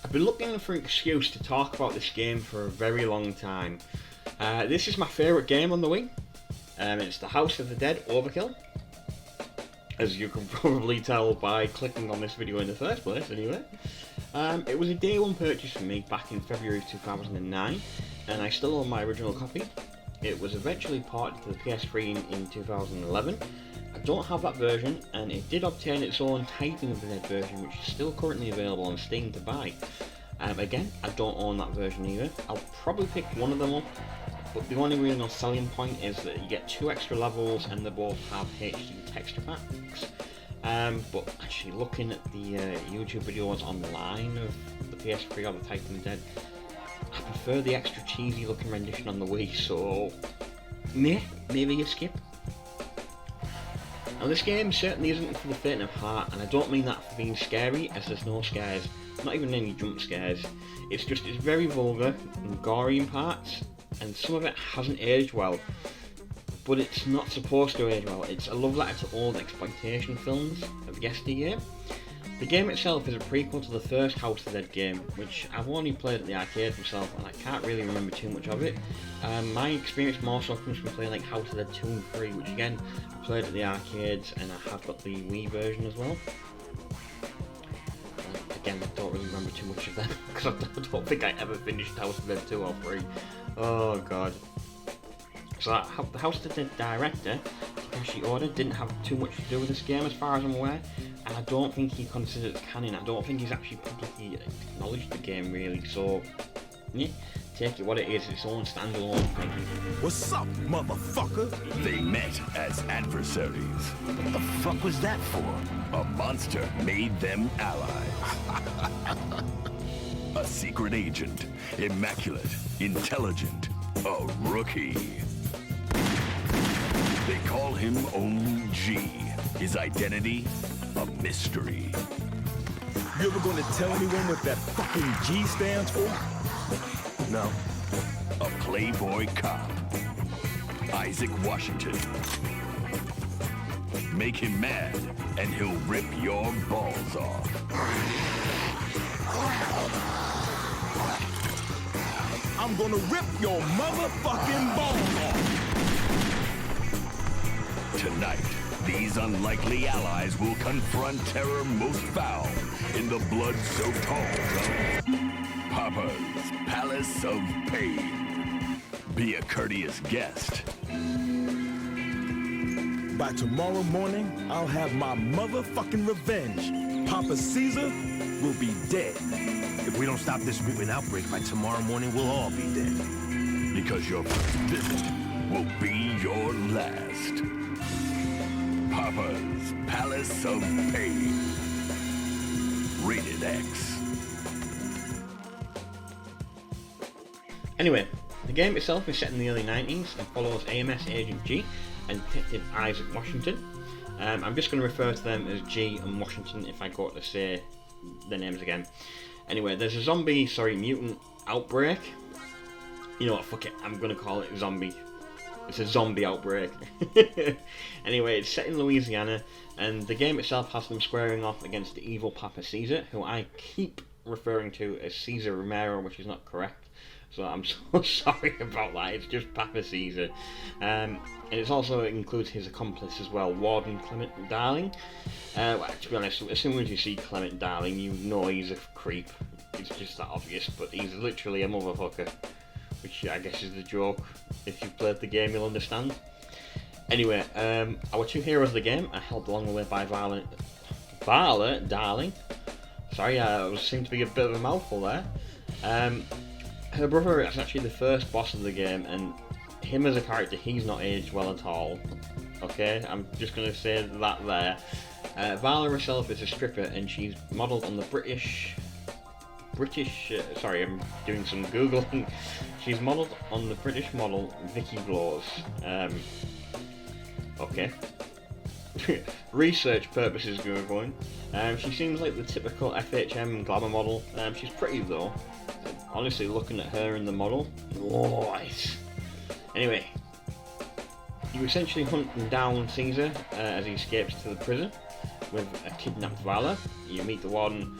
I've been looking for an excuse to talk about this game for a very long time. This is my favourite game on the Wii. It's the House of the Dead Overkill. As you can probably tell by clicking on this video in the first place, anyway. It was a day one purchase for me back in February of 2009, and I still own my original copy. It was eventually ported to the PS3 in 2011. I don't have that version, and it did obtain its own Typing of the Dead version, which is still currently available on Steam to buy. Again, I don't own that version either. I'll probably pick one of them up, but the only real selling point is that you get 2 extra levels and they both have HD texture packs. But actually looking at the YouTube videos online of the PS3 or the Typing of the Dead, I prefer the extra cheesy looking rendition on the Wii, so maybe a skip. Now this game certainly isn't for the faint of heart, and I don't mean that for being scary, as there's no scares, not even any jump scares. It's very vulgar and gory in parts, and some of it hasn't aged well. But it's not supposed to age well. It's a love letter to old exploitation films of yesteryear. The game itself is a prequel to the first House of the Dead game, which I've only played at the arcade myself, and I can't really remember too much of it. My experience more so comes from playing like House of the Dead 2 and 3, which again, I played at the arcades, and I have got the Wii version as well. Again, I don't really remember too much of them, because I don't think I ever finished House of the Dead 2 or 3. Oh god. So the House of the Dead director, Takeshi Oda, didn't have too much to do with this game as far as I'm aware, and I don't think he considered it canon. I don't think he's actually publicly acknowledged the game really, so yeah, take it what it is, its own standalone thing. What's up, motherfucker? They met as adversaries. What the fuck was that for? A monster made them allies. A secret agent, immaculate, intelligent, a rookie. They call him only G. His identity, a mystery. You ever gonna tell anyone what that fucking G stands for? No. A playboy cop, Isaac Washington. Make him mad, and he'll rip your balls off. I'm gonna rip your motherfucking balls off. Tonight, these unlikely allies will confront terror most foul in the blood-soaked halls of Papa's Palace of Pain. Be a courteous guest. By tomorrow morning, I'll have my motherfucking revenge. Papa Caesar will be dead. If we don't stop this mutant outbreak by tomorrow morning, we'll all be dead. Because your first visit will be your last. Papa's Palace of Pain. Rated X. Anyway, the game itself is set in the early 90s and follows AMS Agent G and Detective Isaac Washington. I'm just going to refer to them as G and Washington if I go to say their names again. Anyway, there's a mutant outbreak. You know what, fuck it, I'm going to call it zombie. It's a zombie outbreak. Anyway, it's set in Louisiana, and the game itself has them squaring off against the evil Papa Caesar, who I keep referring to as Caesar Romero, which is not correct. So I'm so sorry about that, it's just Papa Caesar. And it also includes his accomplice as well, Warden Clement Darling. Well, to be honest, as soon as you see Clement Darling, you know he's a creep. It's just that obvious, but he's literally a motherfucker. Which I guess is the joke. If you've played the game, you'll understand. Anyway, our 2 heroes of the game are helped along the way by Vala Darling. Sorry, it seemed to be a bit of a mouthful there. Her brother is actually the first boss of the game, and him as a character, he's not aged well at all. Okay, I'm just going to say that there. Vala herself is a stripper, and she's modelled on the British, sorry, I'm doing some Googling. She's modelled on the British model Vicky Blows. Okay. Research purposes going. She seems like the typical FHM glamour model. She's pretty though. Honestly, looking at her in the model, nice. Anyway, you essentially hunt down Caesar as he escapes to the prison with a kidnapped Vala. You meet the warden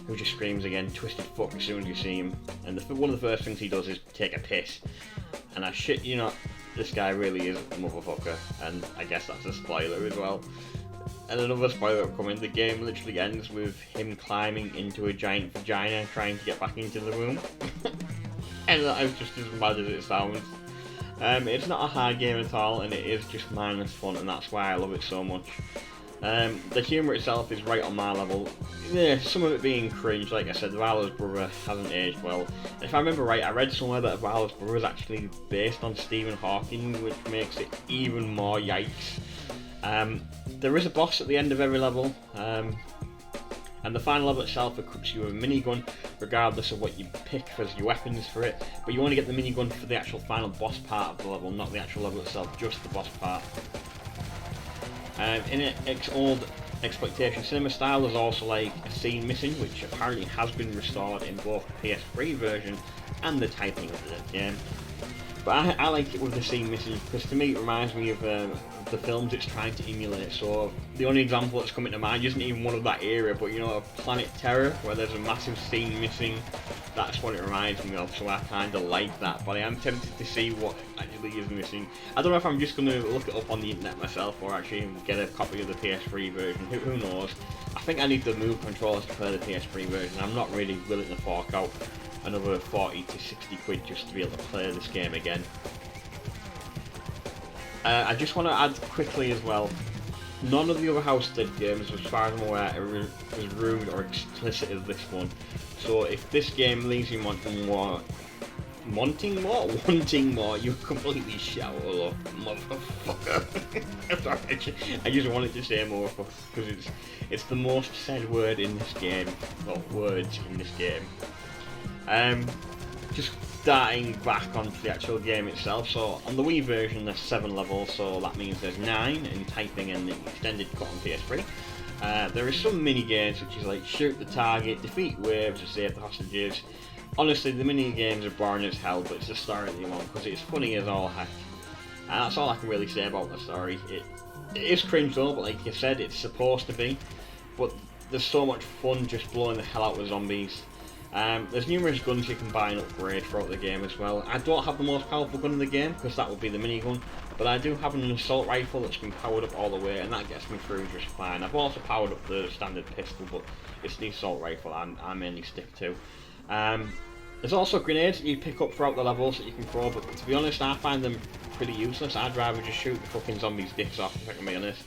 who just screams again, twisted fuck, as soon as you see him. And one of the first things he does is take a piss. And I shit you not, this guy really is a motherfucker. And I guess that's a spoiler as well. And another spoiler upcoming, the game literally ends with him climbing into a giant vagina trying to get back into the room. And that is just as bad as it sounds. It's not a hard game at all, and it is just mindless fun, and that's why I love it so much. The humour itself is right on my level. Yeah, some of it being cringe, like I said, Valor's brother hasn't aged well. And if I remember right, I read somewhere that Valor's brother is actually based on Stephen Hawking, which makes it even more yikes. There is a boss at the end of every level, and the final level itself equips you with a minigun, regardless of what you pick as your weapons for it, but you only get the minigun for the actual final boss part of the level, not the actual level itself, just the boss part. In its old exploitation cinema style, there's also like a scene missing, which apparently has been restored in both the PS3 version and the typing of the game. But I like it with the scene missing, because to me it reminds me of the films it's trying to emulate. So the only example that's coming to mind isn't even one of that era, but you know, Planet Terror, where there's a massive scene missing. That's what it reminds me of, so I kind of like that, but I am tempted to see what actually is missing. I don't know if I'm just going to look it up on the internet myself, or actually get a copy of the PS3 version, who knows. I think I need the Move controllers to play the PS3 version. I'm not really willing to fork out another 40 to 60 quid just to be able to play this game again. I just want to add quickly as well, none of the other House Dead games, as far as I'm aware, are as rude or explicit as this one. So if this game leaves you wanting more, you completely shout all off, motherfucker. I'm sorry, I just wanted to say more because it's the most said word in this game, or words in this game. Just starting back onto the actual game itself, so on the Wii version there's 7 levels, so that means there's 9 in typing and the extended cut on PS3. There is some mini games which is like shoot the target, defeat waves, or save the hostages. Honestly, the mini games are boring as hell, but it's the story that you want because it's funny as all heck. And that's all I can really say about the story. It is cringe though, but like you said, it's supposed to be. But there's so much fun just blowing the hell out with zombies. There's numerous guns you can buy and upgrade throughout the game as well. I don't have the most powerful gun in the game because that would be the minigun, but I do have an assault rifle that's been powered up all the way, and that gets me through just fine. I've also powered up the standard pistol, but it's the assault rifle I mainly stick to. There's also grenades that you pick up throughout the levels that you can throw, but to be honest, I find them pretty useless. I'd rather just shoot the fucking zombies' dicks off, if I can be honest.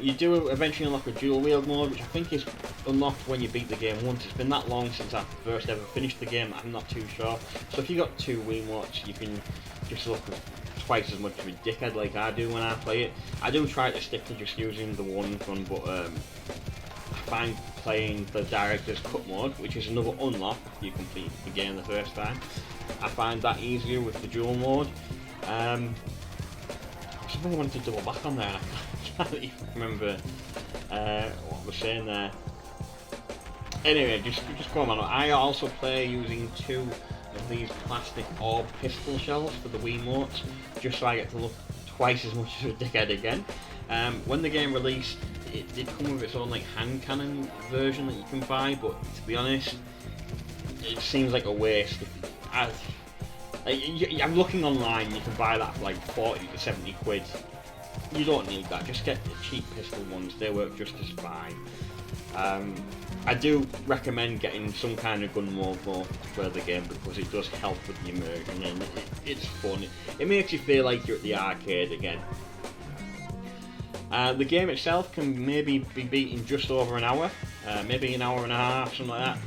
You do eventually unlock a dual wield mode, which I think is unlocked when you beat the game once. It's been that long since I first ever finished the game, I'm not too sure. So if you got 2 Wiimotes, you can just look twice as much of a dickhead like I do when I play it. I do try to stick to just using the one gun, but I find playing the Director's Cut mode, which is another unlock after you complete the game the first time, I find that easier with the dual mode. Something I wanted to double back on there, I can't even remember what I was saying there. Anyway, just going on. I also play using 2 of these plastic orb pistol shells for the Wiimotes, just so I get to look twice as much as a dickhead again. When the game released, it did come with its own like hand cannon version that you can buy, but to be honest, it seems like a waste. I'm looking online, you can buy that for like 40 to 70 quid. You don't need that, just get the cheap pistol ones, they work just as fine. I do recommend getting some kind of gun mode though for the game because it does help with the immersion and it's fun. It makes you feel like you're at the arcade again. The game itself can maybe be beat in just over an hour, maybe an hour and a half, something like that,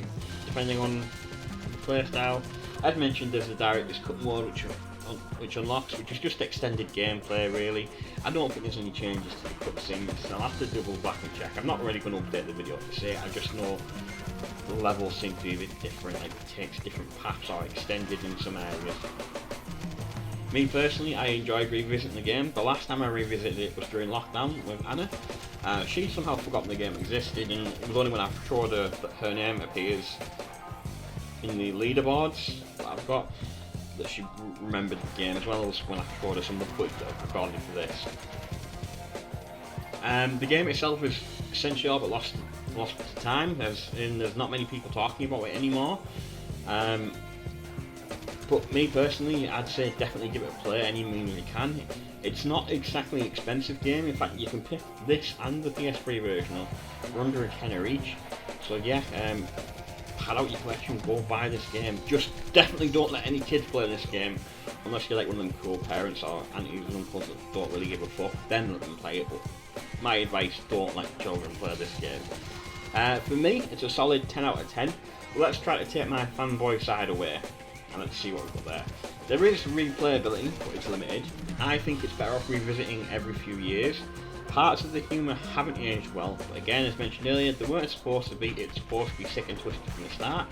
depending on the playstyle. I'd mentioned there's a Director's Cut mode which unlocks, which is just extended gameplay really. I don't think there's any changes to the cutscenes, so I'll have to double back and check. I'm not really going to update the video to say it, I just know the levels seem to be a bit different, like it takes different paths or extended in some areas. Me personally, I enjoyed revisiting the game. The last time I revisited it was during lockdown with Anna. She'd somehow forgotten the game existed, and it was only when I showed her that her name appears in the leaderboards that I've got that she remembered the game, as well as when I showed her some of the footage that I've recorded for this. The game itself is essentially all but lost to time, as in there's not many people talking about it anymore. But me personally, I'd say definitely give it a play any means you can. It's not exactly an expensive game. In fact, you can pick this and the PS3 version up for under a tenner each. So yeah, pad out your collection, go buy this game. Just definitely don't let any kids play this game, unless you're like one of them cool parents or aunties and uncles that don't really give a fuck. Then let them play it. But my advice: don't let children play this game. For me, it's a solid 10 out of 10. But let's try to take my fanboy side away. And let's see what we've got there. There is replayability, but it's limited. I think it's better off revisiting every few years. Parts of the humour haven't aged well, but again, as mentioned earlier, they weren't supposed to be. It's supposed to be sick and twisted from the start.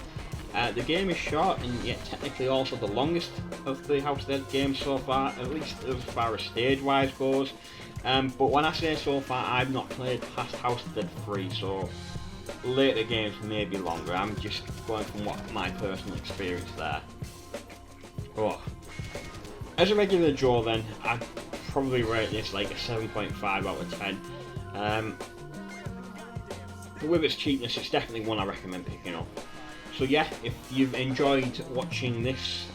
The game is short and yet technically also the longest of the House of the Dead games so far, at least as far as stage-wise goes. But when I say so far, I've not played past House of the Dead 3, so later games may be longer. I'm just going from what my personal experience there. Oh. As a regular Joe then, I'd probably rate this like a 7.5 out of 10. But with its cheapness, it's definitely one I recommend picking up. So yeah, if you've enjoyed watching this,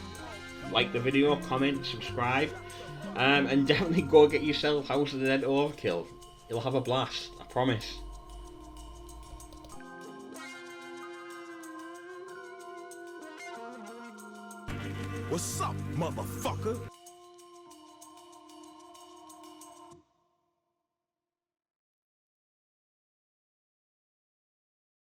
like the video, comment, subscribe, and definitely go get yourself House of the Dead Overkill. You'll have a blast, I promise. What's up, motherfucker?